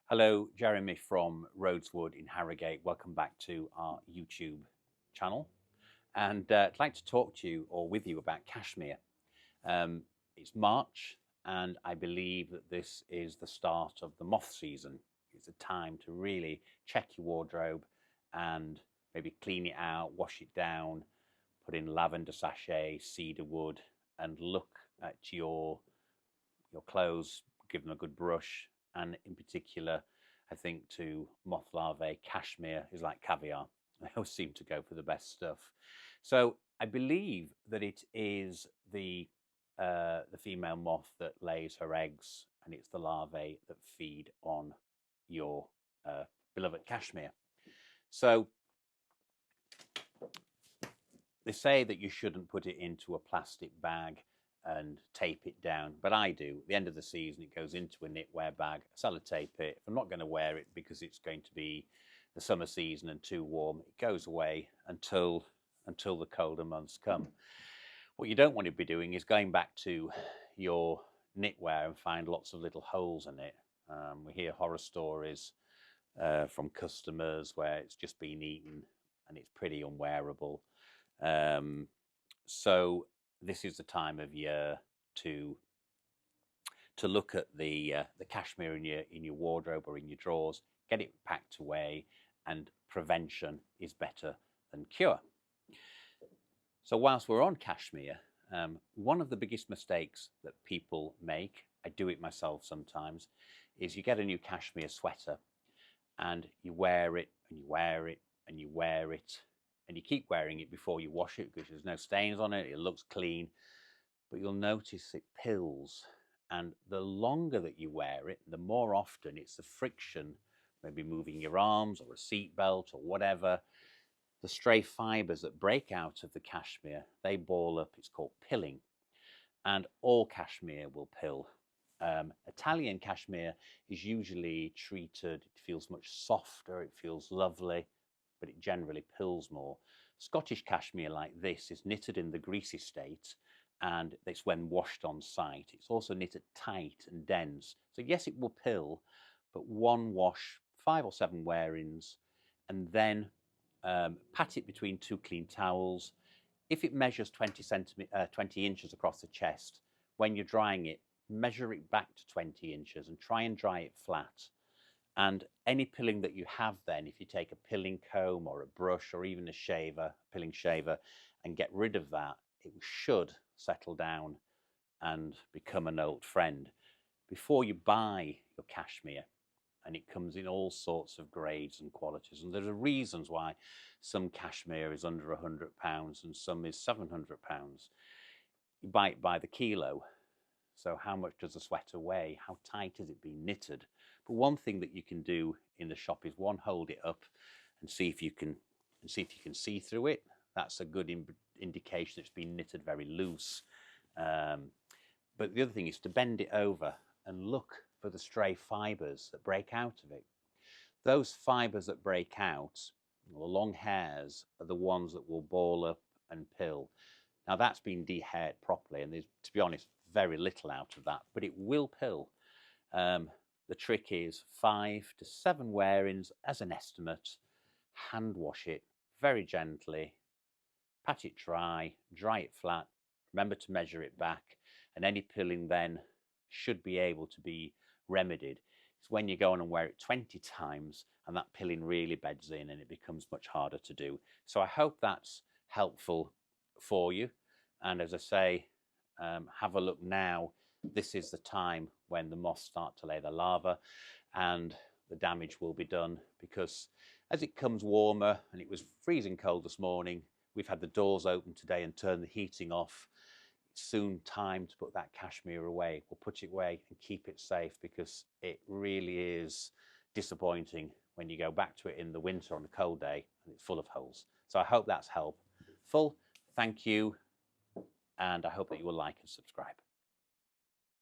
Hello, Jeremy from Rhodeswood in Harrogate. Welcome back to our YouTube channel. And I'd like to talk to you or with you about cashmere. It's March, and I believe that this is the start of the moth season. It's a time to really check your wardrobe and maybe clean it out, wash it down, put in lavender sachet, cedar wood, and look at your clothes, give them a good brush, and in particular, I think to moth larvae, cashmere is like caviar. They always seem to go for the best stuff. So I believe that it is the female moth that lays her eggs, and it's the larvae that feed on your beloved cashmere. So they say that you shouldn't put it into a plastic bag and tape it down, but I do. At the end of the season, it goes into a knitwear bag, sellotape it. If I'm not going to wear it because it's going to be the summer season and too warm, it goes away until the colder months come. What you don't want to be doing is going back to your knitwear and find lots of little holes in it. We hear horror stories from customers where it's just been eaten and it's pretty unwearable. So this is the time of year to look at the cashmere in your wardrobe or in your drawers, get it packed away, and prevention is better than cure. So whilst we're on cashmere, one of the biggest mistakes that people make, I do it myself sometimes, is you get a new cashmere sweater and you wear it and you wear it and you wear it and you keep wearing it before you wash it because there's no stains on it, it looks clean, but you'll notice it pills. And the longer that you wear it, the more often it's the friction, maybe moving your arms or a seat belt or whatever, the stray fibers that break out of the cashmere, they ball up. It's called pilling. And all cashmere will pill. Italian cashmere is usually treated, it feels much softer, it feels lovely, but it generally pills more. Scottish cashmere like this is knitted in the greasy state, and it's when washed on site. It's also knitted tight and dense. So yes, it will pill, but one wash, 5 or 7 wear-ins, and then pat it between 2 clean towels. If it measures 20 inches across the chest, when you're drying it, measure it back to 20 inches and try and dry it flat. And any pilling that you have then, if you take a pilling comb or a brush or even a pilling shaver, and get rid of that, it should settle down and become an old friend. Before you buy your cashmere, and it comes in all sorts of grades and qualities, and there are reasons why some cashmere is under £100 and some is £700. You buy it by the kilo. So how much does a sweater weigh? How tight is it being knitted? But one thing that you can do in the shop is hold it up and see if you can see through it. That's a good indication it's been knitted very loose. But the other thing is to bend it over and look for the stray fibers that break out of it. Those fibers that break out, the long hairs, are the ones that will ball up and pill. Now that's been de-haired properly, and there's, to be honest, very little out of that, but it will pill. The trick is 5 to 7 wear-ins as an estimate. Hand wash it very gently, pat it dry it flat. Remember to measure it back, and any pilling then should be able to be remedied. It's when you go on and wear it 20 times and that pilling really beds in and it becomes much harder to do. So I hope that's helpful for you. And as I say, have a look now. This is the time when the moths start to lay their larvae and the damage will be done, because as it comes warmer, and it was freezing cold this morning, we've had the doors open today and turned the heating off. It's soon time to put that cashmere away. We'll put it away and keep it safe, because it really is disappointing when you go back to it in the winter on a cold day and it's full of holes. So I hope that's helpful. Thank you, and I hope that you will like and subscribe.